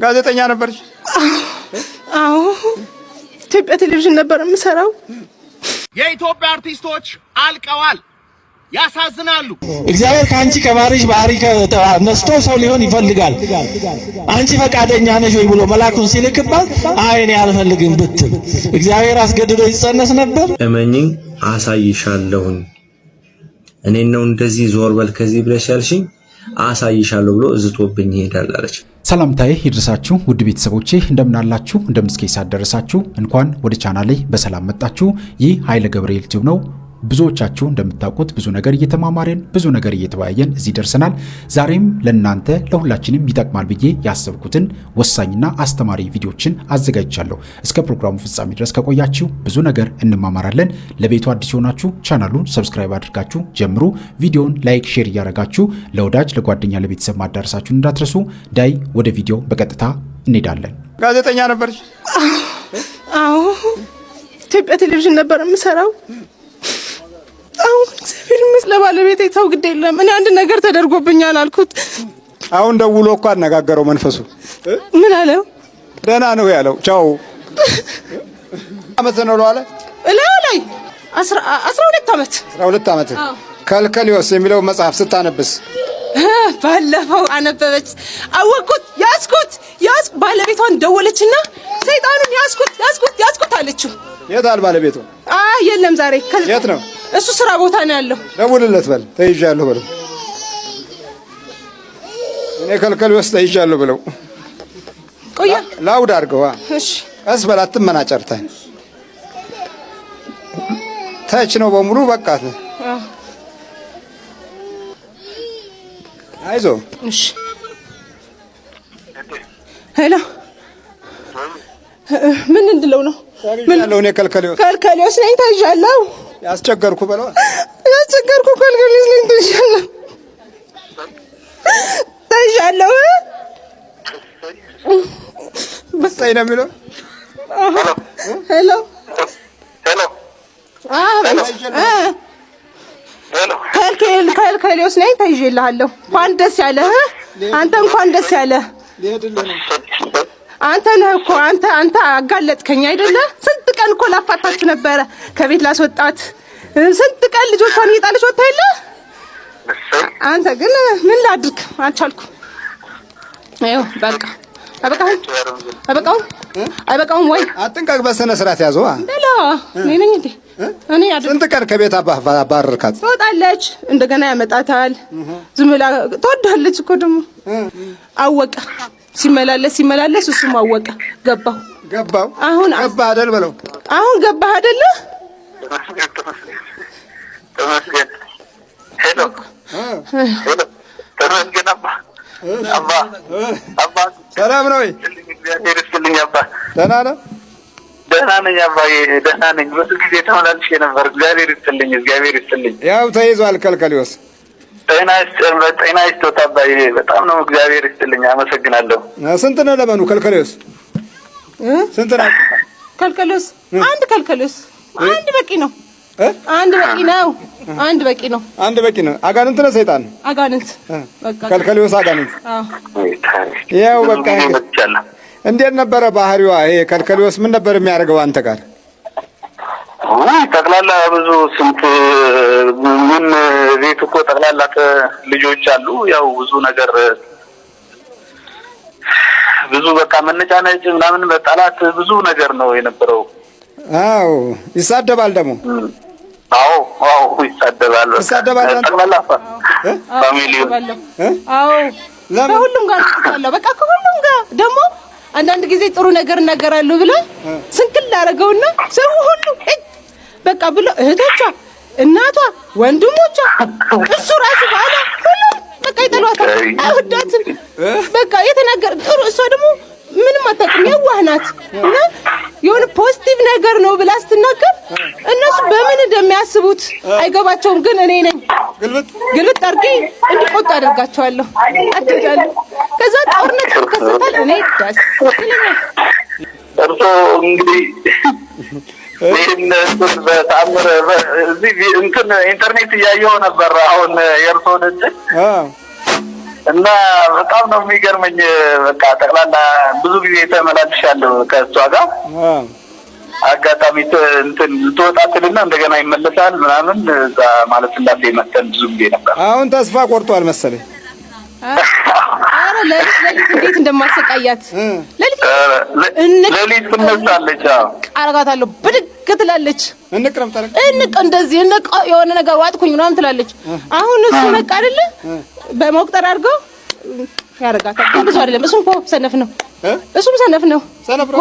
ጋዜጠኛ ነበርሽ? አዎ ኢትዮጵያ ቴሌቪዥን ነበር የምሰራው። የኢትዮጵያ አርቲስቶች አልቀዋል፣ ያሳዝናሉ። እግዚአብሔር ካንቺ ከባሪሽ ባህሪ ነስቶ ሰው ሊሆን ይፈልጋል። አንቺ ፈቃደኛ ነሽ ወይ ብሎ መላኩን ሲልክባት አይ እኔ አልፈልግም ብትል እግዚአብሔር አስገድዶ ይጸነስ ነበር? እመኚኝ አሳይሻለሁኝ። እኔ ነው እንደዚህ ዞር በል ከዚህ ብለሽ ያልሽኝ አሳይሻለሁ ብሎ እዝቶብኝ ይሄዳል አለች። ሰላምታዬ ይድረሳችሁ ውድ ቤተሰቦቼ፣ እንደምናላችሁ እንደምስከይሳ ደረሳችሁ። እንኳን ወደ ቻናሌ በሰላም መጣችሁ። ይህ ኃይለ ገብርኤል ዩቲዩብ ነው። ብዙዎቻችሁ እንደምታውቁት ብዙ ነገር እየተማማረን ብዙ ነገር እየተወያየን እዚህ ደርሰናል። ዛሬም ለእናንተ ለሁላችንም ይጠቅማል ብዬ ያሰብኩትን ወሳኝና አስተማሪ ቪዲዮችን አዘጋጅቻለሁ። እስከ ፕሮግራሙ ፍጻሜ ድረስ ከቆያችሁ ብዙ ነገር እንማማራለን። ለቤቱ አዲስ ሆናችሁ ቻናሉን ሰብስክራይብ አድርጋችሁ ጀምሩ። ቪዲዮውን ላይክ፣ ሼር እያደረጋችሁ ለወዳጅ ለጓደኛ ለቤተሰብ ማዳረሳችሁን እንዳትረሱ። ዳይ ወደ ቪዲዮ በቀጥታ እንሄዳለን። ጋዜጠኛ ነበርሽ? አዎ ኢትዮጵያ ቴሌቪዥን ነበር የምሰራው። አሁን እግዚአብሔር ይመስገን ለባለቤቴ ተው ግድ የለም እኔ አንድ ነገር ተደርጎብኛል አልኩት። አሁን ደውሎ እኮ አነጋገረው መንፈሱ። ምን አለው? ደህና ነው ያለው። ቻው አመት ነው አለ። ላይ 12 አመት 12 አመት ከልከሊዮስ የሚለው መጽሐፍ ስታነብስ ባለፈው አነበበች። አወቅኩት፣ ያስኩት ባለቤቷን ደወለችና ሰይጣኑን ያስኩት አለችው። የት አለ ባለቤቱ? የለም ዛሬ። የት ነው? እሱ ስራ ቦታ ነው ያለው። ደውልለት በል ተይዣለሁ በለው። እኔ ከልከሊዮስ ተይዣለሁ ብለው ቆያ ላውድ አድርገዋ። እሺ ቀስ በል አትመናጨርተህ። ታች ነው በሙሉ በቃ። አይዞ እሺ ሄሎ ምን እንድለው ነው? ምን ያለው? እኔ ከልከሊዮስ ነኝ ታይዣለሁ። ያስቸገርኩ በለው። ከልከሊዮስ ነኝ ታይዣለሁ። በሳይ ነው የሚለው። ሄሎ ከልከሊዮስ ነኝ ታይዤልሃለሁ። እንኳን ደስ ያለህ አንተ፣ እንኳን ደስ ያለህ አንተ ነህ እኮ አንተ አጋለጥከኝ አይደለ? ስንት ቀን እኮ ላፋታችሁ ነበረ ከቤት ላስወጣት። ስንት ቀን ልጆቿን እየጣለች ወጣ የለ። አንተ ግን ምን ላድርግ አልቻልኩም። አይው በቃ አይበቃውም ወይ? አጥንቀቅ በሰነ ስርዓት ያዘው። በላ እኔ ነኝ እንዴ? እኔ ስንት ቀን ከቤት አባረርካት? ትወጣለች እንደገና ያመጣታል። ዝም ብላ ትወዳለች እኮ ደግሞ አወቀ። ሲመላለስ እሱም አወቀ። ገባው አሁን ገባህ አይደል በለው። አሁን ገባህ አይደለ? ተመስገን። ሄሎ ተመስገን። አባ ሰላም ነው ወይ? እግዚአብሔር ይስጥልኝ አባ። ደህና ነህ? ደህና ነኝ አባዬ፣ ደህና ነኝ። ብዙ ጊዜ ተመላልሼ ነበር። እግዚአብሔር ይስጥልኝ። ያው ተይዟል ከልከሊዮስ። ጤና ይስጥልኝ አባዬ። በጣም ነው እግዚአብሔር ይስጥልኝ። አመሰግናለሁ። ስንት ነው ለመኑ ከልከሊዮስ? ስንት ነው ከልከሊዮስ? አንድ በቂ ነው። አንድ በቂ ነው። አጋንንት ነው ሰይጣን? አጋንንት በቃ ከልከሊዮስ አጋንንት። ያው በቃ እንዴት ነበረ ባህሪዋ? ይሄ ከልከሊዮስ ምን ነበር የሚያደርገው አንተ ጋር? ጠቅላላ ብዙ ስንት ምን ቤት እኮ ጠቅላላ ልጆች አሉ። ያው ብዙ ነገር ብዙ በቃ መነጫነጭ ምናምን በጣላት ብዙ ነገር ነው የነበረው። አዎ ይሳደባል ደግሞ። አዎ ይሳደባል። ጠቅላላ ፋሚሊው። አዎ ከሁሉም ጋር ተጣላው። በቃ ከሁሉም ጋር ደግሞ አንዳንድ ጊዜ ጥሩ ነገር እናገራለሁ ብለ ስንክል አደረገውና ሰው ሁሉ በቃ ብሎ እህቶቿ፣ እናቷ፣ ወንድሞቿ እሱ ራሱ ባላ ሁሉ በቃ ይጠሏታል። አይወዳትም። በቃ የተናገር ጥሩ እሷ ደግሞ ምንም አታውቅም፣ የዋህ ናት እና የሆነ ፖዚቲቭ ነገር ነው ብላ ስትናገር እነሱ በምን እንደሚያስቡት አይገባቸውም። ግን እኔ ነኝ ግልብጥ አድርጌ እንዲቆጡ አደርጋቸዋለሁ፣ አደርጋለሁ። ከዛ ጦርነት ይከሰታል። እኔ ደስ ይለኛል። እርሶ እንግዲህ በታምር እዚህ ኢንተርኔት እያየሁ ነበር አሁን የእርሶን እና በጣም ነው የሚገርመኝ። በቃ ጠቅላላ ብዙ ጊዜ ተመላልሻለሁ ከእሷ ጋር አጋጣሚ እንትን ትወጣትና እንደገና ይመለሳል ምናምን እዛ ማለት እንዳለ መተን ብዙ ጊዜ ነበር። አሁን ተስፋ ቆርጧል መሰለኝ። አረ ለሊት እንዴት እንደማሰቃያት ለሊት ትነሳለች። አረጋታለሁ ብድግ ትላለች። እንቅረም እንደዚህ የሆነ ነገር ዋጥኩኝ ምናምን ትላለች። አሁን እሱ በቃ አይደለ በመቁጠር አድርገው ያረጋታል። ብዙ አይደለም። እሱም እኮ ሰነፍ ነው። እሱም ሰነፍ ነው። ሰነፍ ነው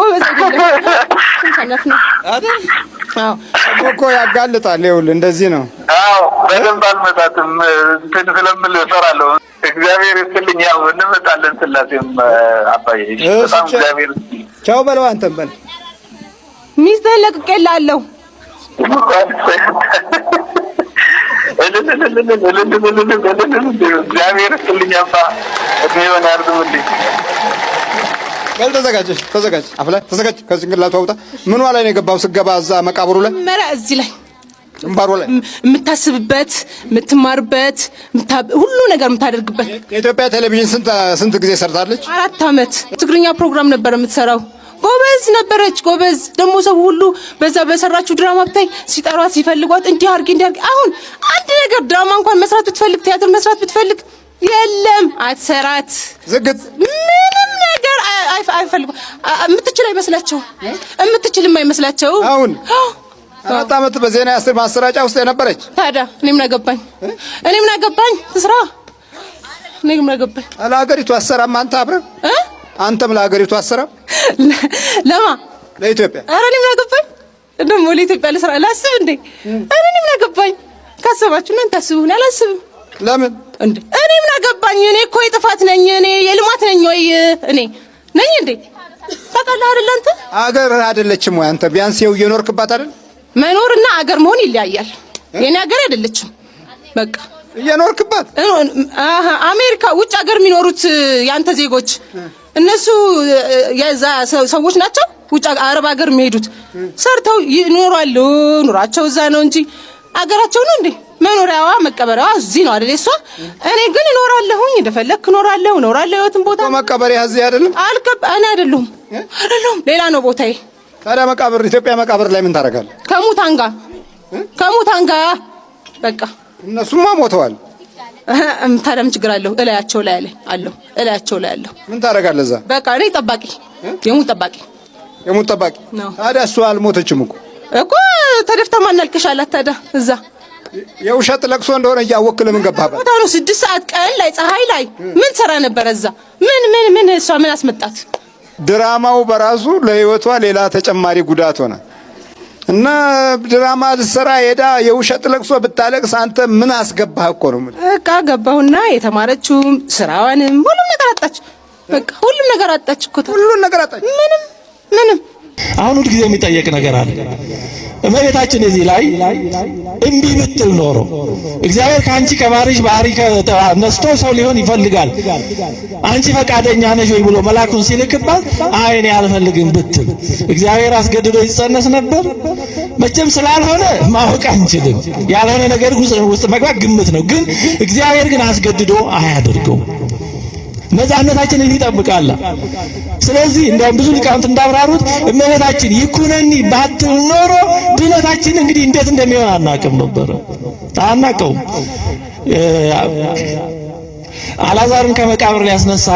አይደል? አዎ እኮ ያጋልጣል። ይኸውልህ እንደዚህ ነው። አዎ በደንብ አልመጣትም። እንትን ስለምል እፈራለሁ። እግዚአብሔር ይስጥልኝ። ያው እንመጣለን። ስላሴም አባዬ በጣም እግዚአብሔር ቻው በለው። አንተም በል ሚስትህን ለቅቄልሃለሁ። እግዚአብሔር ይስጥልኝ አባ እድሜውን ያርዝምልኝ። በል ተዘጋጅ አፍላ ተዘጋጅ። ከጭንቅላቱ አውጣ። ምኗ ላይ ነው የገባው? ስገባ እዛ መቃብሩ ላይ እዚህ ላይ ግንባሩ ላይ የምታስብበት የምትማርበት ሁሉ ነገር የምታደርግበት። የኢትዮጵያ ቴሌቪዥን ስንት ጊዜ ሰርታለች? 4 አመት ትግርኛ ፕሮግራም ነበር የምትሰራው። ጎበዝ ነበረች። ጎበዝ ደግሞ ሰው ሁሉ በዛ በሰራችሁ ድራማ ብታይ ሲጠሯት ሲፈልጓት እንዲህ አድርጊ። አሁን አንድ ነገር ድራማ እንኳን መስራት ብትፈልግ ቲያትር መስራት ብትፈልግ የለም አትሰራት። ዝግት ምንም ነገር አይፈልጉ። የምትችል አይመስላቸው። የምትችልም አይመስላቸው። አሁን 4 አመት በዜና ማሰራጫ ውስጥ የነበረች ታዲያ እኔ ምን አገባኝ ትስራ። እኔ ምን አገባኝ። ለሀገሪቱ አሰራም አንተ አብረን አንተም ለሀገሪቱ አሰራም ለማ ለኢትዮጵያ። ኧረ እኔ ምን አገባኝ ደግሞ ለኢትዮጵያ ልስራ ላስብ እንዴ? ኧረ እኔ ምን አገባኝ። ካሰባችሁ እናንተ አስቡ። እኔ አላስብም። ለምን እንዴ? እኔ ምን አገባኝ። እኔ እኮ የጥፋት ነኝ። እኔ የልማት ነኝ ወይ እኔ ነኝ እንዴ? ታውቃለህ አይደል? አንተ አገር አይደለችም ወይ አንተ? ቢያንስ ይኸው እየኖርክባት አይደል? መኖርና አገር መሆን ይለያያል። የኔ አገር አይደለችም። በቃ እየኖርክባት አሜሪካ ውጭ ሀገር የሚኖሩት ያንተ ዜጎች እነሱ የዛ ሰዎች ናቸው። ውጭ አረብ ሀገር የሚሄዱት ሰርተው ይኖራሉ። ኑራቸው እዛ ነው እንጂ አገራቸው ነው እንዴ? መኖሪያዋ መቀበሪያዋ እዚህ ነው አይደል? እሷ እኔ ግን እኖራለሁኝ፣ እንደፈለክ እኖራለሁ የትም ቦታ። መቀበሪያ እዚህ አይደለም? እኔ አይደለሁም፣ ሌላ ነው ቦታዬ። ታዲያ መቃብር ኢትዮጵያ መቃብር ላይ ምን ታደርጋለህ? ከሙታን ጋር በቃ እነሱማ ሞተዋል። ታዲያ ምን ችግር አለው? እላያቸው ላይ አለሁ። ምን ታደርጋለህ እዛ? በቃ እኔ ጠባቂ፣ የሙት ጠባቂ ነው። ታዲያ እሷ አልሞተችም እኮ ተደፍታ ማን አልቅሻላት ታዲያ? እዛ የውሸት ለቅሶ እንደሆነ እያወቅህ ለምን ገባህበት? ቦታ ነው 6 ሰዓት ቀን ላይ ፀሐይ ላይ ምን ሰራ ነበር እዛ? ምን እሷ ምን አስመጣት? ድራማው በራሱ ለህይወቷ ሌላ ተጨማሪ ጉዳት ሆነ እና ድራማ ልትሰራ ሄዳ የውሸት ለቅሶ ብታለቅስ አንተ ምን አስገባህ እኮ ነው። በቃ ገባሁና የተማረችውም ስራዋንም ሁሉም ነገር አጣች። በቃ ሁሉም ነገር አጣች እኮ። ሁሉም ነገር አጣች። ምንም አሁን ሁሉ ጊዜ የሚጠየቅ ነገር አለ። እመቤታችን እዚህ ላይ እምቢ ብትል ኖሮ እግዚአብሔር ከአንቺ ከባህሪ ነስቶ ሰው ሊሆን ይፈልጋል፣ አንቺ ፈቃደኛ ነሽ ወይ ብሎ መልአኩን ሲልክባት አይ እኔ አልፈልግም ብትል እግዚአብሔር አስገድዶ ይጸነስ ነበር? መቼም ስላልሆነ ማወቅ አንችልም። ያልሆነ ነገር ውስጥ መግባት ግምት ነው። ግን እግዚአብሔር ግን አስገድዶ አያደርገውም። ነፃነታችንን ይጠብቃል። ስለዚህ እንደውም ብዙ ሊቃውንት እንዳብራሩት እመቤታችን ይኩነኒ ባትል ኖሮ ድነታችን እንግዲህ እንዴት እንደሚሆን አናውቀውም። አልዓዛርን ከመቃብር ሊያስነሳ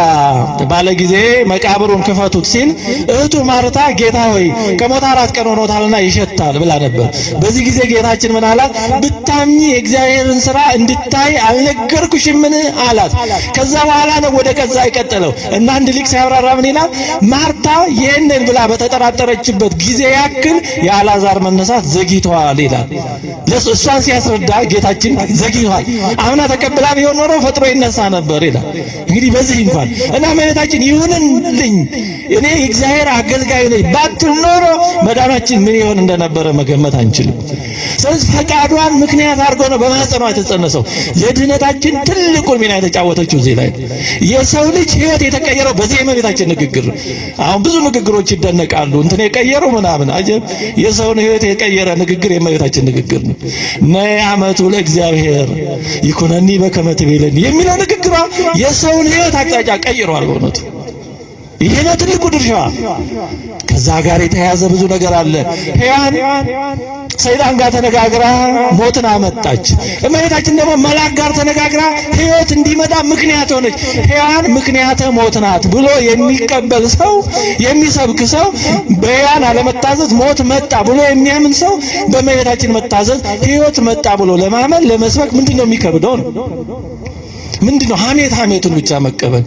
ባለ ጊዜ መቃብሩን ክፈቱት ሲል እህቱ ማርታ ጌታ ሆይ ከሞት 4 ቀን ሆኖታልና ይሸታል ብላ ነበር። በዚህ ጊዜ ጌታችን ምን አላት? ብታምኚ የእግዚአብሔርን ሥራ እንድታይ አልነገርኩሽምን አላት። ከዛ በኋላ ነው ወደ ቀዛ የቀጠለው እና አንድ ሊቅ ሲያብራራ ምን ይላል? ማርታ ይህንን ብላ በተጠራጠረችበት ጊዜ ያክል የአልዓዛር መነሳት ዘግይቷል ይላል። እሷን ሲያስረዳ ጌታችን ዘግይቷል፣ አምና ተቀብላ ቢሆን ኖሮ ፈጥሮ ይነሳ ነበር ይላል። እንግዲህ በዚህ እንኳን እና እመቤታችን ይሁንልኝ እኔ የእግዚአብሔር አገልጋይ ነኝ ባትል ኖሮ መዳናችን ምን ይሆን እንደነበረ መገመት አንችልም። ስለዚህ ፈቃዷን ምክንያት አድርጎ ነው በማህፀኗ የተጸነሰው። ለድህነታችን ትልቁን ሚና የተጫወተችው እዚህ ላይ የሰው ልጅ ሕይወት የተቀየረው በዚህ የእመቤታችን ንግግር። አሁን ብዙ ንግግሮች ይደነቃሉ እንትን የቀየረው ምናምን አጀብ። የሰውን ሕይወት የቀየረ ንግግር የእመቤታችን ንግግር ነው። ነይ አመቱ ለእግዚአብሔር ይኩነኒ በከመ ትቤለኒ የሚለው ንግግሯ የሰውን ሕይወት አቅጣጫ ቀይሯል በእውነቱ። ይሄ ነው ትልቁ ድርሻዋ። ከዛ ጋር የተያያዘ ብዙ ነገር አለ። ሔዋን ሰይጣን ጋር ተነጋግራ ሞትን አመጣች። እመቤታችን ደግሞ መልአክ ጋር ተነጋግራ ሕይወት እንዲመጣ ምክንያት ሆነች። ሔዋን ምክንያተ ሞት ናት ብሎ የሚቀበል ሰው የሚሰብክ ሰው በሔዋን አለመታዘዝ ሞት መጣ ብሎ የሚያምን ሰው በእመቤታችን መታዘዝ ሕይወት መጣ ብሎ ለማመን ለመስበክ ምንድነው የሚከብደው ነው? ምንድነው? ሐሜቱን ብቻ መቀበል፣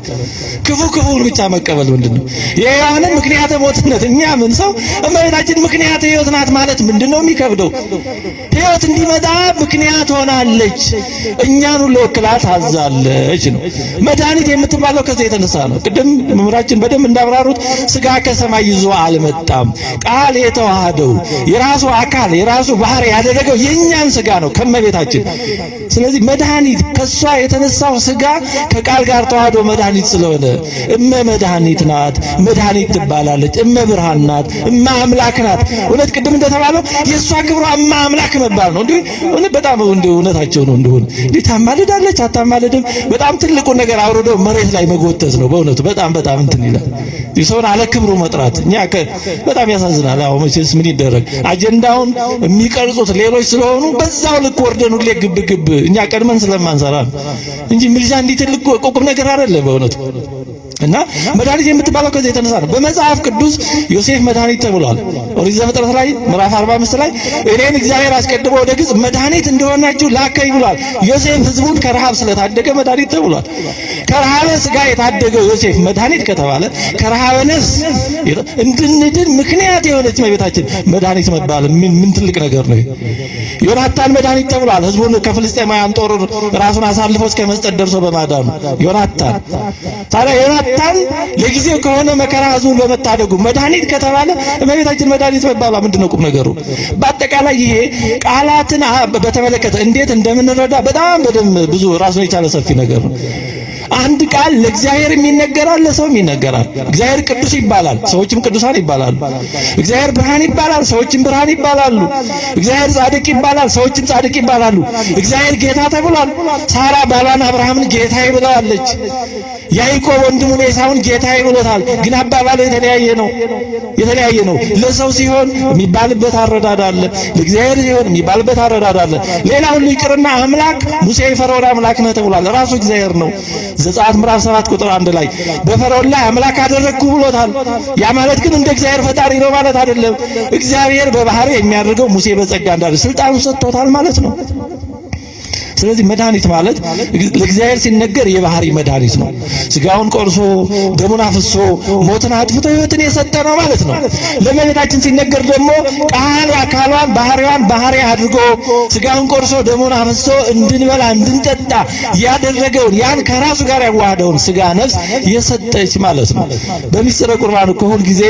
ክፉን ብቻ መቀበል ምንድነው? የሔዋንን ምክንያተ ሞትነት የሚያምን ሰው እመቤታችን ምክንያተ ሕይወት ናት ማለት ምንድነው የሚከብደው? ሕይወት እንዲመጣ ምክንያት ሆናለች፣ እኛን ሁሉ ወክላ ታዛለች ነው። መድኃኒት የምትባለው ከዚህ የተነሳ ነው። ቅድም መምህራችን በደንብ እንዳብራሩት ሥጋ ከሰማይ ይዞ አልመጣም። ቃል የተዋሃደው የራሱ አካል የራሱ ባህሪ ያደረገው የኛን ሥጋ ነው ከእመቤታችን። ስለዚህ መድኃኒት ከሷ የተነሳው ሥጋ ከቃል ጋር ተዋህዶ መድኃኒት ስለሆነ እመ መድኃኒት ናት፣ መድኃኒት ትባላለች። እመ ብርሃን ናት፣ እመ አምላክ ናት። እውነት ቅድም እንደተባለው የሷ ክብሯ እመ አምላክ መባል ነው። እንዴ በጣም እውነታቸው ነው። እንዴ ታማልዳለች አታማልድም? በጣም ትልቁ ነገር አውርዶ መሬት ላይ መጎተት ነው። በእውነቱ በጣም እንትን ይላል። ሰውን አለ ክብሩ መጥራት እኛ በጣም ያሳዝናል። አዎ መቼስ ምን ይደረግ፣ አጀንዳውን የሚቀርጹት ሌሎች ስለሆኑ በዛው ልክ ወርደን ሁሌ ግብ እኛ ቀድመን ስለማንሰራ እንጂ ምልጃ እንዲህ ትልቅ ቁም ነገር አይደለም በእውነቱ። እና መድኃኒት የምትባለው ከዚህ የተነሳ ነው። በመጽሐፍ ቅዱስ ዮሴፍ መድኃኒት ተብሏል። ኦሪት ዘፍጥረት ላይ ምዕራፍ 45 ላይ እኔን እግዚአብሔር አስቀድሞ ወደ ግብፅ መድኃኒት እንደሆናችሁ ላከኝ ብሏል። ዮሴፍ ሕዝቡን ከረሃብ ስለታደገ መድኃኒት ተብሏል። ከረሃበ ሥጋ የታደገው ዮሴፍ መድኃኒት ከተባለ ከረሃበ ነፍስ እንድንድን ምክንያት የሆነች እመቤታችን መድኃኒት መባል ምን ትልቅ ነገር ነው። ዮናታን መድኃኒት ተብሏል። ሕዝቡን ከፍልስጤማውያን ጦር ራሱን አሳልፎ እስከ መስጠት ደርሶ በማዳኑ ዮናታን ታዲያ ዮናታን ለጊዜው ከሆነ መከራ ሕዝቡን በመታደጉ መድኃኒት ከተባለ እመቤታችን መድኃኒት መባሏ ምንድነው ቁም ነገሩ? በአጠቃላይ ይሄ ቃላትን በተመለከተ እንዴት እንደምንረዳ በጣም በደንብ ብዙ ራሱን የቻለ ሰፊ ነገር ነው። አንድ ቃል ለእግዚአብሔር ይነገራል፣ ለሰውም ይነገራል። እግዚአብሔር ቅዱስ ይባላል፣ ሰዎችም ቅዱሳን ይባላሉ። እግዚአብሔር ብርሃን ይባላል፣ ሰዎችም ብርሃን ይባላሉ። እግዚአብሔር ጻድቅ ይባላል፣ ሰዎችም ጻድቅ ይባላሉ። እግዚአብሔር ጌታ ተብሏል። ሳራ ባሏን አብርሃምን ጌታዬ ብለዋለች። ያዕቆብ ወንድሙን ኤሳውን ጌታዬ ብሎታል። ግን አባባሉ የተለያየ ነው። ለሰው ሲሆን የሚባልበት አረዳድ አለ፣ ለእግዚአብሔር ሲሆን የሚባልበት አረዳድ አለ። ሌላ ሁሉ ይቅርና አምላክ ሙሴ የፈርዖን አምላክ ነህ ተብሏል። ራሱ እግዚአብሔር ነው። ዘጸአት ምዕራፍ 7 ቁጥር 1 ላይ በፈርዖን ላይ አምላክ አደረግኩ ብሎታል። ያ ማለት ግን እንደ እግዚአብሔር ፈጣሪ ነው ማለት አይደለም። እግዚአብሔር በባህሪ የሚያደርገው ሙሴ በጸጋ እንዳለ ስልጣኑ ሰጥቶታል ማለት ነው። ስለዚህ መድኃኒት ማለት ለእግዚአብሔር ሲነገር የባህሪ መድኃኒት ነው። ሥጋውን ቆርሶ ደሙን አፍሶ ሞትን አጥፍቶ ሕይወትን የሰጠ ነው ማለት ነው። ለእመቤታችን ሲነገር ደግሞ ቃል አካሏን ባህሪዋን ባህሪ አድርጎ ሥጋውን ቆርሶ ደሙን አፍሶ እንድንበላ እንድንጠጣ ያደረገውን ያን ከራሱ ጋር ያዋሃደውን ሥጋ ነፍስ የሰጠች ማለት ነው። በምስጢረ ቁርባን እኮ ሁል ጊዜ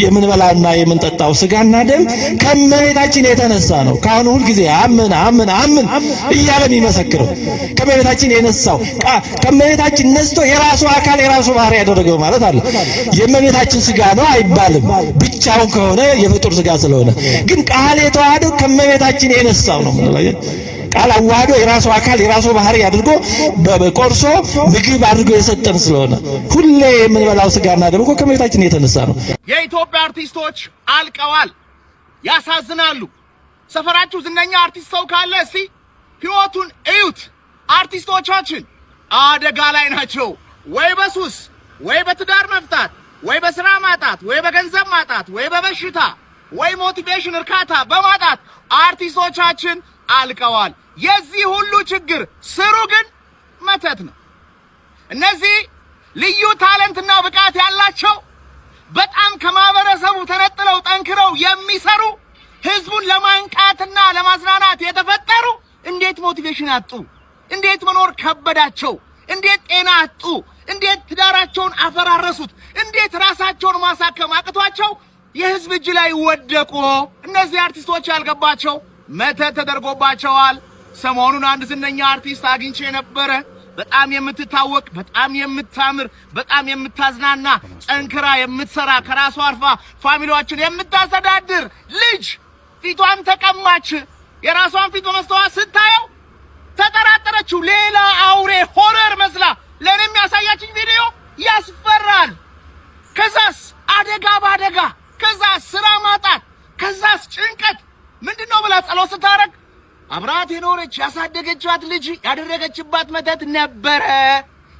የምንበላና የምንጠጣው ሥጋና ደም ከእመቤታችን የተነሳ ነው። ካሁን ሁል ጊዜ አምን እያለን መሰክረው ከእመቤታችን የነሳው ከእመቤታችን ነስቶ የራሱ አካል የራሱ ባህሪ ያደረገው ማለት አለ። የእመቤታችን ሥጋ ነው አይባልም፣ ብቻውን ከሆነ የፍጡር ሥጋ ስለሆነ። ግን ቃል የተዋሃደው ከእመቤታችን የነሳው ነው። ቃል አዋህዶ የራሱ አካል የራሱ ባህሪ አድርጎ በቆርሶ ምግብ አድርጎ የሰጠን ስለሆነ ሁሌ የምንበላው ሥጋና ደግሞ ከእመቤታችን የተነሳ ነው። የኢትዮጵያ አርቲስቶች አልቀዋል። ያሳዝናሉ። ሰፈራችሁ ዝነኛ አርቲስት ሰው ካለ እስቲ ሕይወቱን እዩት። አርቲስቶቻችን አደጋ ላይ ናቸው። ወይ በሱስ ወይ በትዳር መፍታት ወይ በስራ ማጣት ወይ በገንዘብ ማጣት ወይ በበሽታ ወይ ሞቲቬሽን እርካታ በማጣት አርቲስቶቻችን አልቀዋል። የዚህ ሁሉ ችግር ስሩ ግን መተት ነው። እነዚህ ልዩ ታለንትና ብቃት ያላቸው በጣም ከማህበረሰቡ ተነጥለው ጠንክረው የሚሰሩ ህዝቡን ለማንቃትና ለማዝናናት የተፈጠሩ እንዴት ሞቲቬሽን አጡ? እንዴት መኖር ከበዳቸው? እንዴት ጤና አጡ? እንዴት ትዳራቸውን አፈራረሱት? እንዴት ራሳቸውን ማሳከም አቅቷቸው የህዝብ እጅ ላይ ወደቁ? እነዚህ አርቲስቶች ያልገባቸው መተት ተደርጎባቸዋል። ሰሞኑን አንድ ዝነኛ አርቲስት አግኝቼ ነበረ። በጣም የምትታወቅ፣ በጣም የምታምር፣ በጣም የምታዝናና፣ ጠንክራ የምትሰራ፣ ከራሷ አርፋ ፋሚሊዎችን የምታስተዳድር ልጅ ፊቷን ተቀማች። የራሷን ፊት በመስተዋት ስታየው ተጠራጠረችው። ሌላ አውሬ ሆረር መስላ ለኔም ያሳያችኝ ቪዲዮ ያስፈራል። ከዛስ አደጋ ባደጋ፣ ከዛስ ስራ ማጣት፣ ከዛስ ጭንቀት ምንድነው ብላ ጸሎት ስታረግ አብራት የኖረች ያሳደገቻት ልጅ ያደረገችባት መተት ነበረ።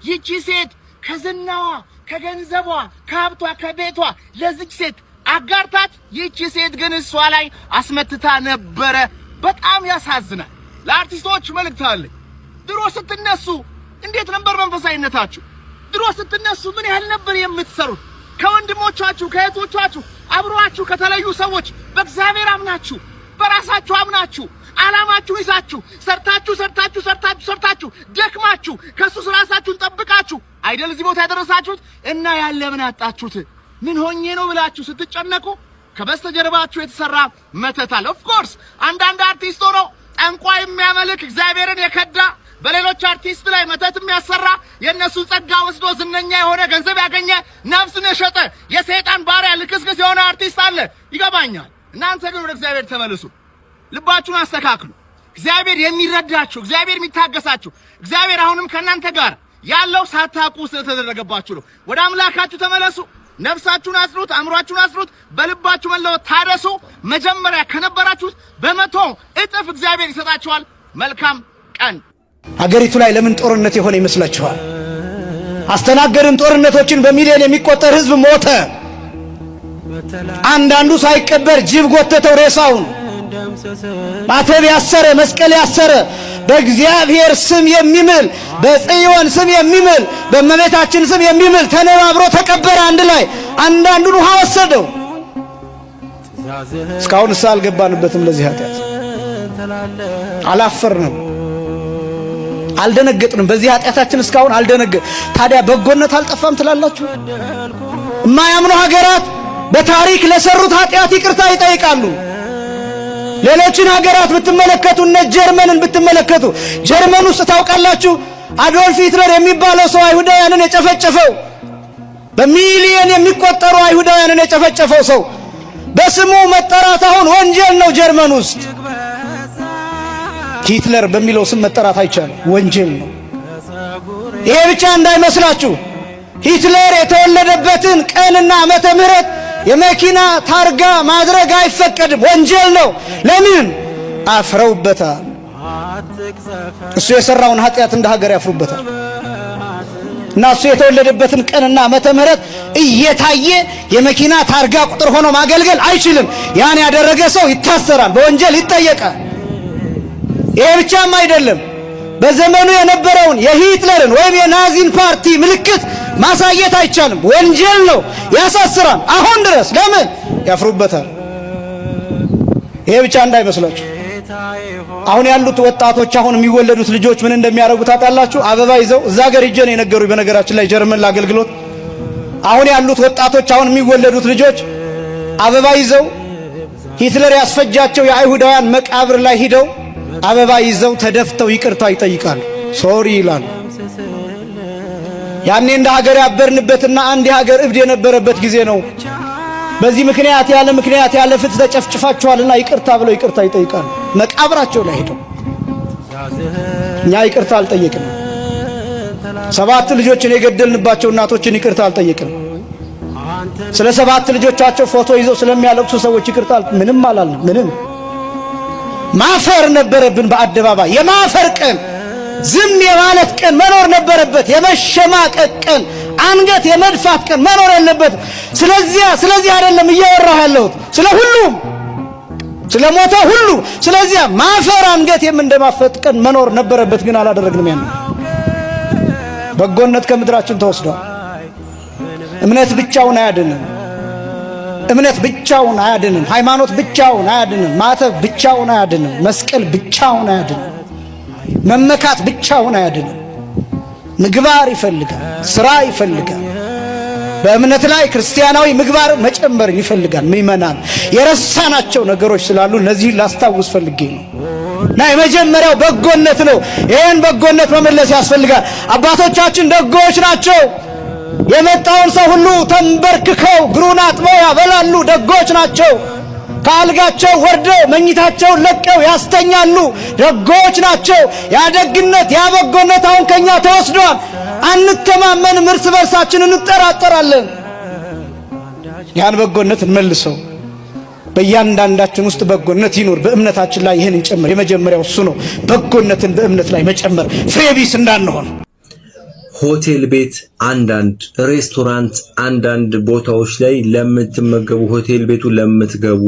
ይቺ ሴት ከዝናዋ፣ ከገንዘቧ፣ ከሀብቷ፣ ከቤቷ ለዚች ሴት አጋርታት፣ ይቺ ሴት ግን እሷ ላይ አስመትታ ነበረ። በጣም ያሳዝናል። ለአርቲስቶች መልእክት አለኝ። ድሮ ስትነሱ እንዴት ነበር መንፈሳዊነታችሁ? ድሮ ስትነሱ ምን ያህል ነበር የምትሰሩት? ከወንድሞቻችሁ ከእህቶቻችሁ አብሯችሁ ከተለዩ ሰዎች በእግዚአብሔር አምናችሁ በራሳችሁ አምናችሁ ዓላማችሁን ይዛችሁ ሰርታችሁ ደክማችሁ ከሱስ ራሳችሁን ጠብቃችሁ አይደል እዚህ ቦታ ያደረሳችሁት? እና ያለ ምን አጣችሁት? ምን ሆኜ ነው ብላችሁ ስትጨነቁ ከበስተጀርባችሁ የተሰራ መተት አለ። ኦፍ ኮርስ አንዳንድ አርቲስት ሆኖ ጠንቋይ የሚያመልክ እግዚአብሔርን የከዳ በሌሎች አርቲስት ላይ መተት የሚያሰራ የእነሱን ጸጋ ወስዶ ዝነኛ የሆነ ገንዘብ ያገኘ ነፍሱን የሸጠ የሰይጣን ባሪያ ልክስክስ የሆነ አርቲስት አለ። ይገባኛል። እናንተ ግን ወደ እግዚአብሔር ተመለሱ። ልባችሁን አስተካክሉ። እግዚአብሔር የሚረዳችሁ፣ እግዚአብሔር የሚታገሳችሁ፣ እግዚአብሔር አሁንም ከእናንተ ጋር ያለው ሳታውቁ ስለተደረገባችሁ ነው። ወደ አምላካችሁ ተመለሱ። ነፍሳችሁን አጽኑት፣ አእምሯችሁን አጽኑት፣ በልባችሁ መለወጥ ታደሱ። መጀመሪያ ከነበራችሁት በመቶ እጥፍ እግዚአብሔር ይሰጣችኋል። መልካም ቀን። ሀገሪቱ ላይ ለምን ጦርነት የሆነ ይመስላችኋል? አስተናገድን ጦርነቶችን፣ በሚሊዮን የሚቆጠር ህዝብ ሞተ። አንዳንዱ ሳይቀበር ጅብ ጎተተው ሬሳውን። ማተብ ያሰረ፣ መስቀል ያሰረ፣ በእግዚአብሔር ስም የሚምል፣ በጽዮን ስም የሚምል፣ በእመቤታችን ስም የሚምል ተነባብሮ ተቀበረ አንድ ላይ። አንዳንዱን ውሃ ወሰደው። እስካሁን እሳ አልገባንበትም። ለዚህ ኃጢአት አላፈርንም፣ አልደነገጥንም። በዚህ ኃጢአታችን እስካሁን አልደነገጥ። ታዲያ በጎነት አልጠፋም ትላላችሁ? የማያምኑ ሀገራት በታሪክ ለሰሩት ኃጢአት ይቅርታ ይጠይቃሉ። ሌሎችን ሀገራት ብትመለከቱ፣ እነ ጀርመንን ብትመለከቱ፣ ጀርመን ውስጥ ታውቃላችሁ አዶልፍ ሂትለር የሚባለው ሰው አይሁዳውያንን የጨፈጨፈው፣ በሚሊዮን የሚቆጠሩ አይሁዳውያንን የጨፈጨፈው ሰው በስሙ መጠራት አሁን ወንጀል ነው። ጀርመን ውስጥ ሂትለር በሚለው ስም መጠራት አይቻልም፣ ወንጀል ነው። ይሄ ብቻ እንዳይመስላችሁ፣ ሂትለር የተወለደበትን ቀንና ዓመተ ምህረት የመኪና ታርጋ ማድረግ አይፈቀድም፣ ወንጀል ነው። ለምን? አፍረውበታል። እሱ የሰራውን ኃጢአት እንደ ሀገር ያፍሩበታል። እና እሱ የተወለደበትን ቀንና ዓመተ ምህረት እየታየ የመኪና ታርጋ ቁጥር ሆኖ ማገልገል አይችልም። ያን ያደረገ ሰው ይታሰራል፣ በወንጀል ይጠየቃል። ይሄ ብቻም አይደለም። በዘመኑ የነበረውን የሂትለርን ወይም የናዚን ፓርቲ ምልክት ማሳየት አይቻልም፣ ወንጀል ነው፣ ያሳስራል። አሁን ድረስ ለምን? ያፍሩበታል። ይሄ ብቻ እንዳይመስላችሁ፣ አሁን ያሉት ወጣቶች፣ አሁን የሚወለዱት ልጆች ምን እንደሚያደርጉ ታውቃላችሁ? አበባ ይዘው እዛ ሀገር ሂጄ ነው የነገሩኝ። በነገራችን ላይ ጀርመን ለአገልግሎት አሁን ያሉት ወጣቶች፣ አሁን የሚወለዱት ልጆች አበባ ይዘው ሂትለር ያስፈጃቸው የአይሁዳውያን መቃብር ላይ ሂደው አበባ ይዘው ተደፍተው ይቅርታ ይጠይቃሉ፣ ሶሪ ይላሉ። ያኔ እንደ ሀገር ያበርንበትና አንድ የሀገር እብድ የነበረበት ጊዜ ነው። በዚህ ምክንያት ያለ ፍትህ ተጨፍጭፋችኋልና ይቅርታ ብለው ይቅርታ ይጠይቃሉ፣ መቃብራቸው ላይ ሄደው። እኛ ይቅርታ አልጠየቅንም። 7 ልጆችን የገደልንባቸው እናቶችን ይቅርታ አልጠየቅንም። ስለ 7 ልጆቻቸው ፎቶ ይዘው ስለሚያለቅሱ ሰዎች ይቅርታ ምንም አላልንም። ምንም ማፈር ነበረብን። በአደባባይ የማፈር ቀን፣ ዝም የማለት ቀን መኖር ነበረበት። የመሸማቀቅ ቀን፣ አንገት የመድፋት ቀን መኖር የለበትም። ስለዚህ አይደለም እያወራሁ ያለሁት፣ ስለ ሁሉም፣ ስለ ሞተ ሁሉ። ስለዚህ ማፈር፣ አንገት የምንደማፈጥ ቀን መኖር ነበረበት፣ ግን አላደረግንም። ያን በጎነት ከምድራችን ተወስዷል። እምነት ብቻውን አያድንም። እምነት ብቻውን አያድንም። ሃይማኖት ብቻውን አያድንም። ማተብ ብቻውን አያድንም። መስቀል ብቻውን አያድንም። መመካት ብቻውን አያድንም። ምግባር ይፈልጋል፣ ስራ ይፈልጋል። በእምነት ላይ ክርስቲያናዊ ምግባር መጨመር ይፈልጋል። ምእመናን የረሳናቸው ነገሮች ስላሉ እነዚህ ላስታውስ ፈልጌ ነው። እና የመጀመሪያው በጎነት ነው። ይሄን በጎነት መመለስ ያስፈልጋል። አባቶቻችን ደጎች ናቸው። የመጣውን ሰው ሁሉ ተንበርክከው እግሩን አጥበው ያበላሉ። ደጎች ናቸው። ከአልጋቸው ወርደው መኝታቸውን ለቀው ያስተኛሉ። ደጎች ናቸው። ያ ደግነት ያ በጎነት አሁን ከኛ ተወስዷል። አንተማመንም፣ እርስ በርሳችን እንጠራጠራለን። ያን በጎነት እንመልሰው። በእያንዳንዳችን ውስጥ በጎነት ይኖር። በእምነታችን ላይ ይህን እንጨምር። የመጀመሪያው እሱ ነው። በጎነትን በእምነት ላይ መጨመር፣ ፍሬ ቢስ እንዳንሆን። ሆቴል ቤት፣ አንዳንድ ሬስቶራንት፣ አንዳንድ ቦታዎች ላይ ለምትመገቡ ሆቴል ቤቱ ለምትገቡ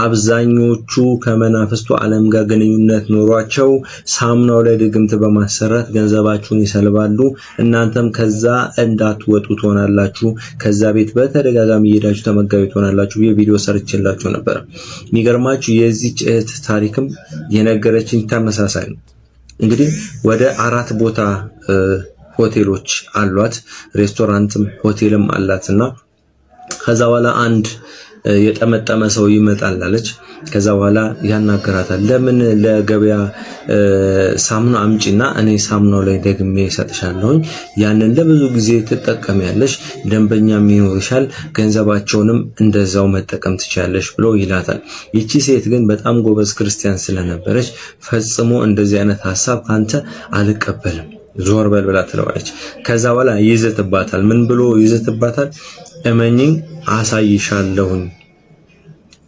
አብዛኞቹ ከመናፍስቱ ዓለም ጋር ግንኙነት ኖሯቸው ሳሙናው ላይ ድግምት በማሰራት ገንዘባችሁን ይሰልባሉ። እናንተም ከዛ እንዳትወጡ ትሆናላችሁ። ከዛ ቤት በተደጋጋሚ እየሄዳችሁ ተመጋቢ ትሆናላችሁ። የቪዲዮ ሰርችላችሁ ነበር። የሚገርማችሁ የዚህች እህት ታሪክም የነገረችኝ ተመሳሳይ ነው። እንግዲህ ወደ 4 ቦታ ሆቴሎች አሏት፣ ሬስቶራንትም ሆቴልም አላትና ከዛ በኋላ አንድ የጠመጠመ ሰው ይመጣል አለች። ከዛ በኋላ ያናገራታል። ለምን ለገበያ ሳሙና አምጪና እኔ ሳሙናው ላይ ደግሜ እሰጥሻለሁ፣ ያንን ለብዙ ጊዜ ትጠቀሚያለሽ፣ ደንበኛም ይኖርሻል፣ ገንዘባቸውንም እንደዛው መጠቀም ትችያለሽ ብሎ ይላታል። ይቺ ሴት ግን በጣም ጎበዝ ክርስቲያን ስለነበረች ፈጽሞ እንደዚህ አይነት ሐሳብ ካንተ አልቀበልም ዞር በል ብላ ትለዋለች። ከዛ በኋላ ይዘትባታል። ምን ብሎ ይዘትባታል? እመኚኝ አሳይሻለሁኝ፣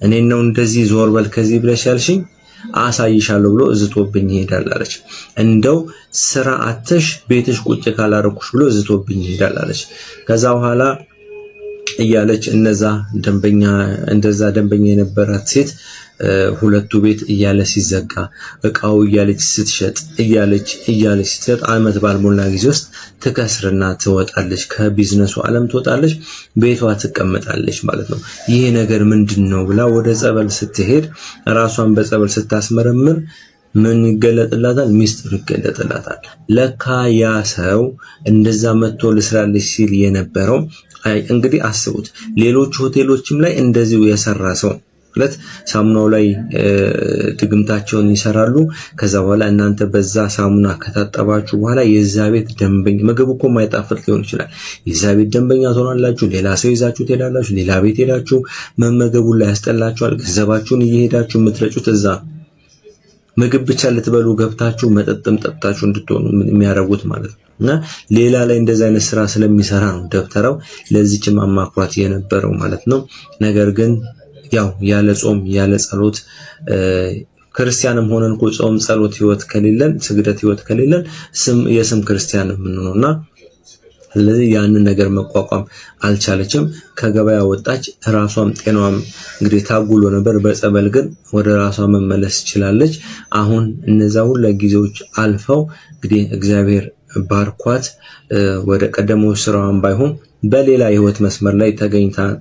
እኔን ነው እንደዚህ ዞር በል ከዚህ ብለሽ ያልሽኝ፣ አሳይሻለሁ ብሎ ዝቶብኝ ይሄዳል አለች። እንደው ስራ አተሽ ቤትሽ ቁጭ ካላረኩሽ ብሎ ዝቶብኝ ይሄዳል አለች። ከዛ በኋላ እያለች እንደዛ ደንበኛ የነበራት ሴት ሁለቱ ቤት እያለ ሲዘጋ እቃው እያለች ስትሸጥ እያለች ስትሸጥ ዓመት ባልሞላ ጊዜ ውስጥ ትከስርና ትወጣለች። ከቢዝነሱ ዓለም ትወጣለች፣ ቤቷ ትቀመጣለች ማለት ነው። ይሄ ነገር ምንድነው ብላ ወደ ጸበል ስትሄድ ራሷን በጸበል ስታስመረምር ምን ይገለጥላታል? ሚስጥር ይገለጥላታል። ለካ ያ ሰው እንደዛ መጥቶ ልስራለች ሲል የነበረው እንግዲህ አስቡት፣ ሌሎች ሆቴሎችም ላይ እንደዚሁ የሰራ ሰው ማለት ሳሙናው ላይ ድግምታቸውን ይሰራሉ። ከዛ በኋላ እናንተ በዛ ሳሙና ከታጠባችሁ በኋላ የዛ ቤት ደንበኛ፣ ምግብ እኮ ማይጣፍጥ ሊሆን ይችላል፣ የዛ ቤት ደንበኛ ትሆናላችሁ። ሌላ ሰው ይዛችሁ ትሄዳላችሁ። ሌላ ቤት ሄዳችሁ መመገቡን ላይ ያስጠላችኋል። ገንዘባችሁን እየሄዳችሁ የምትረጩት እዛ ምግብ ብቻ ልትበሉ ገብታችሁ መጠጥም ጠጥታችሁ እንድትሆኑ የሚያረጉት ማለት ነው። እና ሌላ ላይ እንደዛ አይነት ስራ ስለሚሰራ ነው ደብተራው ለዚህች ማማክሯት የነበረው ማለት ነው። ነገር ግን ያው ያለ ጾም ያለ ጸሎት ክርስቲያንም ሆነን እኮ ጾም ጸሎት ህይወት ከሌለን ስግደት ህይወት ከሌለን የስም ክርስቲያን የምንሆነውና ስለዚህ ያንን ነገር መቋቋም አልቻለችም። ከገበያ ወጣች። ራሷም ጤናዋም እንግዲህ ታጉሎ ነበር። በጸበል ግን ወደ ራሷ መመለስ ትችላለች። አሁን እነዛ ሁሉ ጊዜዎች አልፈው እንግዲህ እግዚአብሔር ባርኳት ወደ ቀደመው ስራዋን ባይሆን በሌላ ህይወት መስመር ላይ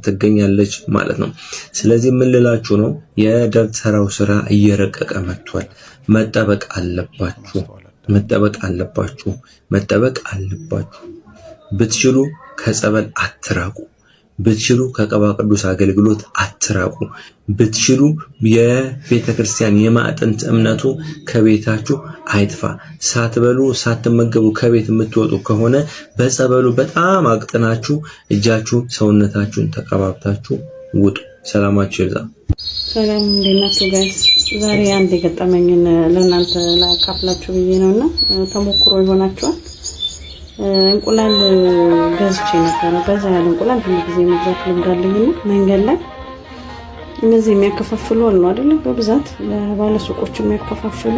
ትገኛለች ማለት ነው። ስለዚህ ምን ልላችሁ ነው? የደብተራው ስራ እየረቀቀ መጥቷል። መጠበቅ አለባችሁ። ብትችሉ ከጸበል አትራቁ። ብትችሉ ከቀባ ቅዱስ አገልግሎት አትራቁ። ብትችሉ የቤተክርስቲያን የማዕጠንት እምነቱ ከቤታችሁ አይጥፋ። ሳትበሉ ሳትመገቡ ከቤት የምትወጡ ከሆነ በጸበሉ በጣም አቅጥናችሁ እጃችሁ ሰውነታችሁን ተቀባብታችሁ ውጡ። ሰላማችሁ ይብዛ። ሰላም እንዴት ናችሁ ጋይስ? ዛሬ አንድ የገጠመኝን ለእናንተ ላካፍላችሁ ብዬ ነውና ተሞክሮ ይሆናችኋል። እንቁላል ገዝቼ ነበር። በዛ ያለ እንቁላል ሁሉ ጊዜ መግዛት ልምድ አለኝና መንገድ ላይ እነዚህ የሚያከፋፍሉ አሉ አይደል? በብዛት ባለ ሱቆች የሚያከፋፍሉ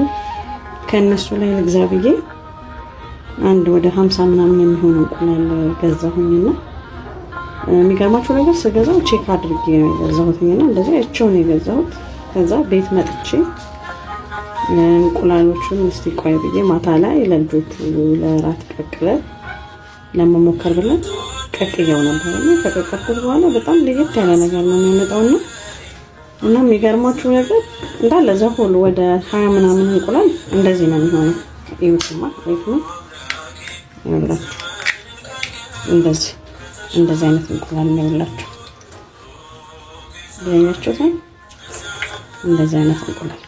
ከነሱ ላይ ልግዛ ብዬ አንድ ወደ 50 ምናምን የሚሆን እንቁላል ገዛሁኝና የሚገርማችሁ ነገር ስገዛው ቼክ አድርጌ ነው የገዛሁትና እንደዚህ እቺው ነው የገዛሁት። ከዛ ቤት መጥቼ እንቁላሎቹን እስቲ ቆይ ብዬ ማታ ላይ ለልጆቹ ለራት ቀቅለን ለመሞከር ብለን ቀቅየው ነበርና ከቀቀልኩት በኋላ በጣም ለየት ያለ ነገር ነው የሚመጣውና እና የሚገርማችሁ ነገር እንዳለ ዘሁሉ ወደ 20 ምናምን እንቁላል እንደዚህ ነው የሚሆነው። ይሁንማ ይኸውላችሁ እንደዚህ አይነት እንቁላል ነው ይኸውላችሁ ያያችሁት እንደዚህ አይነት እንቁላል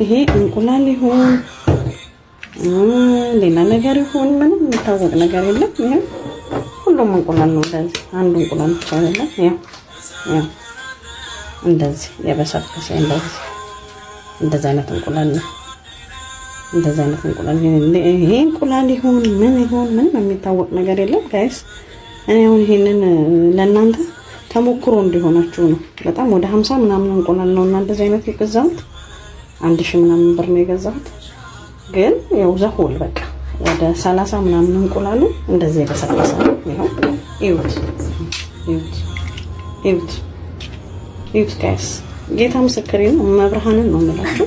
ይሄ እንቁላል ይሁን ሌላ ነገር ይሁን ምንም የሚታወቅ ነገር የለም ይሄ ሁሉም እንቁላል ነው እንደዚህ አንዱ እንቁላል ብቻ አይደለም ያው እንደዚህ የበሰበሰ እንደዚህ አይነት እንቁላል ነው እንደዚህ አይነት እንቁላል ይሄ እንቁላል ይሁን ምን ይሁን ምንም የሚታወቅ ነገር የለም ጋይስ እኔ አሁን ይሄንን ለእናንተ ተሞክሮ እንዲሆናችሁ ነው በጣም ወደ 50 ምናምን እንቁላል ነውና እንደዚህ አይነት የገዛሁት 1000 ምናምን ብር ነው የገዛሁት ግን ያው ዘሆል በቃ ወደ 30 ምናምን እንቁላሉ እንደዚህ የበሰበሰ ነው ይሄው ይሁት ጋይስ ጌታ ምስክሬ ነው መብርሃንን ነው የምላችሁ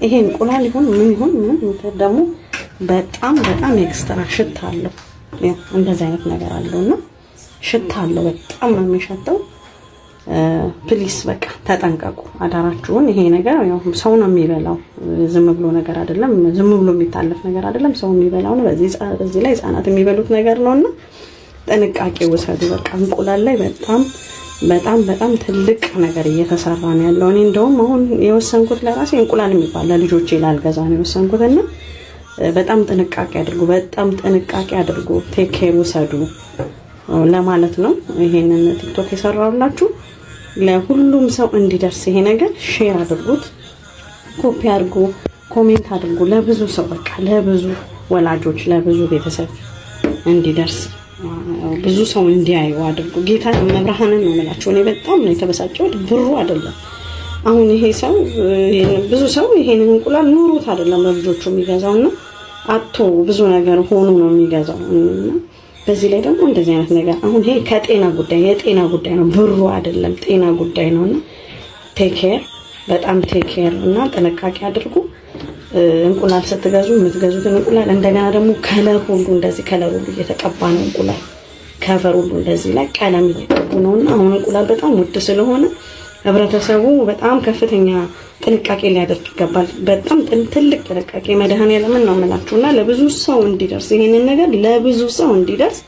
ይሄ እንቁላል ይሁን ምን ይሁን ምን ደግሞ በጣም ኤክስትራ ሽታ አለው ያው እንደዚህ አይነት ነገር አለውና ሽታ አለው በጣም ነው የሚሸተው ፕሊስ በቃ ተጠንቀቁ አዳራችሁን ይሄ ነገር ያው ሰው ነው የሚበላው ዝም ብሎ ነገር አይደለም ዝም ብሎ የሚታለፍ ነገር አይደለም ሰው የሚበላው ነው በዚህ ላይ ህፃናት የሚበሉት ነገር ነውና ጥንቃቄ ወሰዱ በቃ እንቁላል ላይ በጣም ትልቅ ነገር እየተሰራ ነው ያለው እኔ እንደውም አሁን የወሰንኩት ለራሴ እንቁላል የሚባል ለልጆቼ ላልገዛ ነው የወሰንኩትና በጣም ጥንቃቄ አድርጉ ቴክ ኬር ወሰዱ ለማለት ነው ይሄንን ቲክቶክ የሰራውላችሁ ለሁሉም ሰው እንዲደርስ ይሄ ነገር ሼር አድርጉት ኮፒ አድርጉ ኮሜንት አድርጉ ለብዙ ሰው በቃ ለብዙ ወላጆች ለብዙ ቤተሰብ እንዲደርስ ብዙ ሰው እንዲያዩ አድርጉ ጌታ መብርሃንን ነው የምላችሁ እኔ በጣም ነው የተበሳጨሁት ብሩ አይደለም አሁን ይሄ ሰው ብዙ ሰው ይሄንን እንቁላል ኑሮት አይደለም ለልጆቹ የሚገዛውና አጥቶ ብዙ ነገር ሆኖ ነው የሚገዛው በዚህ ላይ ደግሞ እንደዚህ አይነት ነገር አሁን ይሄ የጤና ጉዳይ ነው ብሩ አይደለም ጤና ጉዳይ ነውና ቴክ ኬር እና ጥንቃቄ አድርጉ እንቁላል ስትገዙ የምትገዙትን እንቁላል እንደገና ደግሞ ከለር ሁሉ እየተቀባ ነው እንቁላል ከቨር ሁሉ እንደዚህ ላይ ቀለም እየተቀቡ ነውና አሁን እንቁላል በጣም ውድ ስለሆነ ህብረተሰቡ በጣም ከፍተኛ ጥንቃቄ ሊያደርግ ይገባል በጣም ትልቅ ጥንቃቄ መድኃኒዓለም ነው የምላችሁና ለብዙ ሰው እንዲደርስ ይሄንን ነገር ለብዙ ሰው እንዲደርስ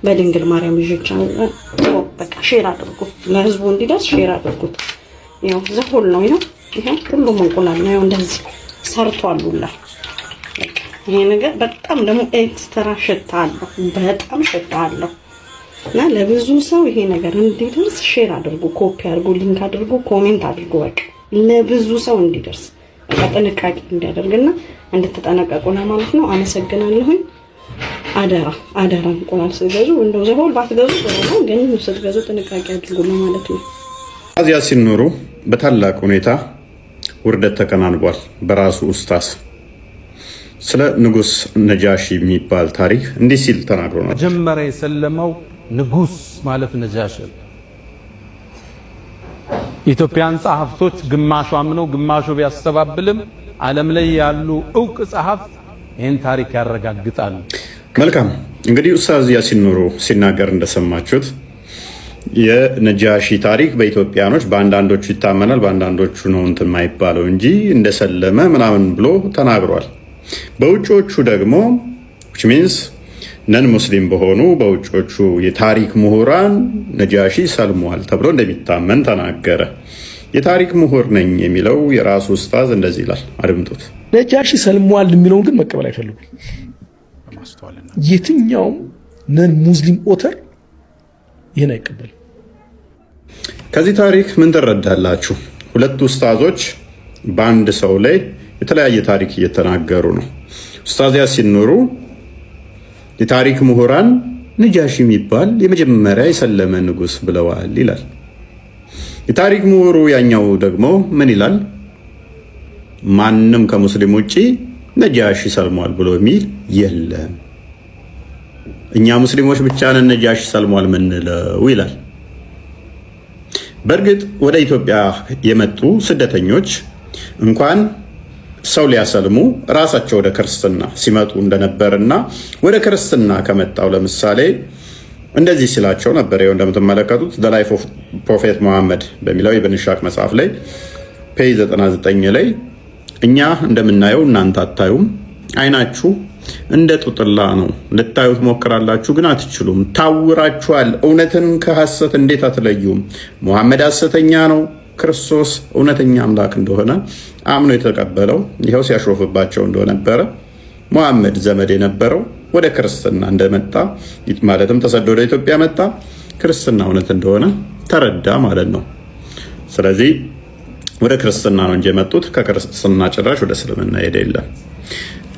በድንግል ማርያም ልጅቻ በቃ ሼር አድርጉ ለህዝቡ እንዲደርስ ሼር አድርጉት ያው ዘሆል ነው ይሄ ሁሉም እንቁላል ነው እንደዚህ ሰርቷሉላ በቃ ይሄ ነገር በጣም ደግሞ ኤክስትራ ሽታ አለው እና ለብዙ ሰው ይሄ ነገር እንዲደርስ ሼር አድርጉ ኮፒ አድርጉ ሊንክ አድርጉ ኮሜንት አድርጉ በቃ ለብዙ ሰው እንዲደርስ በቃ ጥንቃቄ እንዲያደርግና እንድትጠነቀቁ ነው ማለት ነው አመሰግናለሁ አደራ እንቁላል ስትገዙ እንደው ዘሆል ባትገዙ ነው ግን ስትገዙ ጥንቃቄ አድርጉ ነው ማለት ነው እዚያ ሲኖሩ በታላቅ ሁኔታ ውርደት ተከናንቧል በራሱ ኡስታዝ ስለ ንጉስ ነጃሺ የሚባል ታሪክ እንዲህ ሲል ተናግሮ ነው መጀመሪያ የሰለመው ንጉስ ማለት ነጃሺ ኢትዮጵያን ጸሐፍቶች ግማሹ አምነው ግማሹ ቢያስተባብልም ዓለም ላይ ያሉ ዕውቅ ጸሐፍት ይህን ታሪክ ያረጋግጣሉ መልካም እንግዲህ ኡስታዝ ያሲን ኑሩ ሲናገር እንደሰማችሁት የነጃሺ ታሪክ በኢትዮጵያኖች በአንዳንዶቹ ይታመናል በአንዳንዶቹ ነው እንትን የማይባለው እንጂ እንደሰለመ ምናምን ብሎ ተናግሯል በውጮቹ ደግሞ which means ነን ሙስሊም በሆኑ በውጮቹ የታሪክ ምሁራን ነጃሺ ሰልሟል ተብሎ እንደሚታመን ተናገረ የታሪክ ምሁር ነኝ የሚለው የራሱ ኡስታዝ እንደዚህ ይላል አድምጡት ነጃሺ ሰልሟል የሚለውን ግን መቀበል አይፈልጉም የትኛውም ነን ሙስሊም ኦተር ይሄን አይቀበልም ከዚህ ታሪክ ምን ተረዳላችሁ ሁለት ኡስታዞች በአንድ ሰው ላይ የተለያየ ታሪክ እየተናገሩ ነው ኡስታዝ ያሲን ኑሩ የታሪክ ምሁራን ነጃሺ የሚባል የመጀመሪያ የሰለመ ንጉስ ብለዋል ይላል የታሪክ ምሁሩ ያኛው ደግሞ ምን ይላል ማንንም ከሙስሊም ውጪ ነጃሺ ሰልሟል ብሎ የሚል የለም እኛ ሙስሊሞች ብቻ ነን ነጃሺ ሰልሟል ምንለው ይላል በእርግጥ ወደ ኢትዮጵያ የመጡ ስደተኞች እንኳን ሰው ሊያሰልሙ ራሳቸው ወደ ክርስትና ሲመጡ እንደነበርና ወደ ክርስትና ከመጣው ለምሳሌ እንደዚህ ሲላቸው ነበር ይኸው እንደምትመለከቱት the life of prophet ሙሐመድ በሚለው የኢብን ኢስሐቅ መጽሐፍ ላይ ፔጅ 99 ላይ እኛ እንደምናየው እናንተ አታዩም አይናችሁ እንደ ጡጥላ ነው። ልታዩት ሞክራላችሁ፣ ግን አትችሉም። ታውራችኋል። እውነትን ከሐሰት እንዴት አትለዩም? ሙሐመድ ሐሰተኛ ነው፣ ክርስቶስ እውነተኛ አምላክ እንደሆነ አምኖ የተቀበለው ይኸው ሲያሾፍባቸው እንደነበረ ሙሐመድ ዘመድ የነበረው ወደ ክርስትና እንደመጣ ማለትም ተሰዶ ወደ ኢትዮጵያ መጣ፣ ክርስትና እውነት እንደሆነ ተረዳ ማለት ነው። ስለዚህ ወደ ክርስትና ነው እንጂ የመጡት ከክርስትና ጭራሽ ወደ እስልምና ሄደ የለም።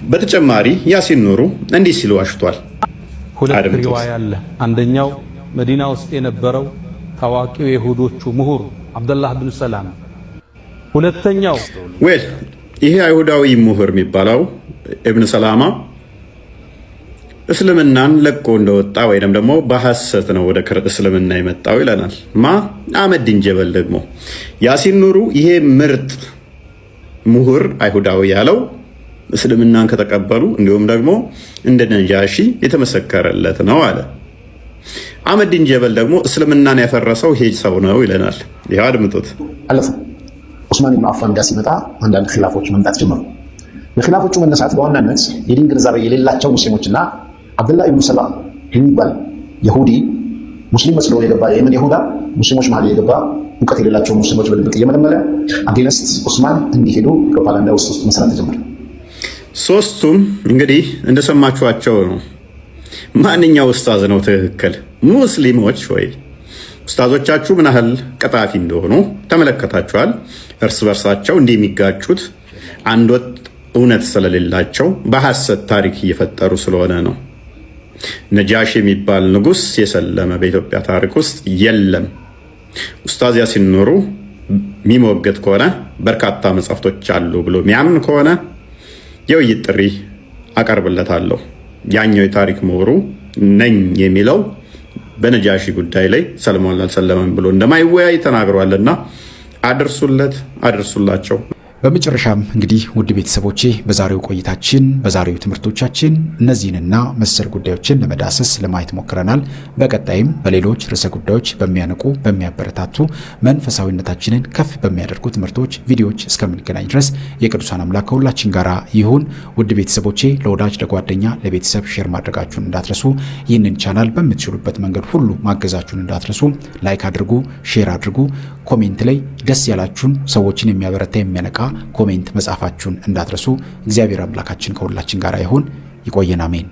በተጨማሪ ያሲን ኑሩ እንዲህ ሲሉ ዋሽቷል። ሁለት ሪዋያ አለ። አንደኛው መዲና ውስጥ የነበረው ታዋቂው የይሁዶቹ ምሁር አብደላህ ብን ሰላም፣ ሁለተኛው ይሄ አይሁዳዊ ምሁር የሚባለው ኢብን ሰላማ እስልምናን ለቆ እንደወጣ ወይንም ደግሞ በሐሰት ነው ወደ እስልምና የመጣው ይለናል። አህመዲን ጀበል ደግሞ ያሲን ኑሩ ይሄ ምርጥ ምሁር አይሁዳዊ ያለው እስልምናን ከተቀበሉ እንዲሁም ደግሞ እንደ ነጃሺ የተመሰከረለት ነው አለ። አህመዲን ጀበል ደግሞ እስልምናን ያፈረሰው ይሄ ሰው ነው ይለናል። ይሄ አድምጡት። አለፈ ዑስማን ኢብኑ አፋን ጋር ሲመጣ አንዳንድ ኺላፎች መምጣት ጀመሩ። የኺላፎቹ መነሳት በዋናነት የዲን ግንዛቤ የሌላቸው ሙስሊሞችና አብዱላህ ኢብኑ ሰላም የሚባል ይሁዲ ሙስሊም መስሎ የገባ የየመን ይሁዳ ሙስሊሞች መሀል የገባ እውቀት የሌላቸው ሙስሊሞች በድብቅ እየመለመለ አጌንስት ዑስማን እንዲሄዱ ፕሮፓጋንዳ ውስጥ መስራት ተጀመረ። ሶስቱም እንግዲህ እንደሰማችኋቸው ነው። ማንኛው ኡስታዝ ነው ትክክል? ሙስሊሞች ወይ ኡስታዞቻችሁ ምን ያህል ቀጣፊ እንደሆኑ ተመለከታችኋል። እርስ በርሳቸው እንደሚጋጩት አንድ ወጥ እውነት ስለሌላቸው በሐሰት ታሪክ እየፈጠሩ ስለሆነ ነው። ነጃሽ የሚባል ንጉስ የሰለመ በኢትዮጵያ ታሪክ ውስጥ የለም። ኡስታዝ ያሲን ኑሩ የሚሞገት ከሆነ በርካታ መጻሕፍቶች አሉ ብሎ የሚያምን ከሆነ የውይይት ጥሪ አቀርብለታለሁ። ያኛው የታሪክ ምሁሩ ነኝ የሚለው በነጃሺ ጉዳይ ላይ ሰለሞን አልሰለመም ብሎ እንደማይወያይ ተናግሯልና አድርሱላቸው። በመጨረሻም እንግዲህ ውድ ቤተሰቦቼ በዛሬው ቆይታችን በዛሬው ትምህርቶቻችን እነዚህንና መሰል ጉዳዮችን ለመዳሰስ ለማየት ሞክረናል። በቀጣይም በሌሎች ርዕሰ ጉዳዮች በሚያነቁ በሚያበረታቱ መንፈሳዊነታችንን ከፍ በሚያደርጉ ትምህርቶች ቪዲዮዎች እስከምንገናኝ ድረስ የቅዱሳን አምላክ ከሁላችን ጋር ይሁን። ውድ ቤተሰቦቼ ለወዳጅ ለጓደኛ ለቤተሰብ ሼር ማድረጋችሁን እንዳትረሱ። ይህንን ቻናል በምትችሉበት መንገድ ሁሉ ማገዛችሁን እንዳትረሱ። ላይክ አድርጉ፣ ሼር አድርጉ። ኮሜንት ላይ ደስ ያላችሁን ሰዎችን የሚያበረታ የሚያነቃ ኮሜንት መጻፋችሁን እንዳትረሱ። እግዚአብሔር አምላካችን ከሁላችን ጋር ይሁን። ይቆየን። አሜን።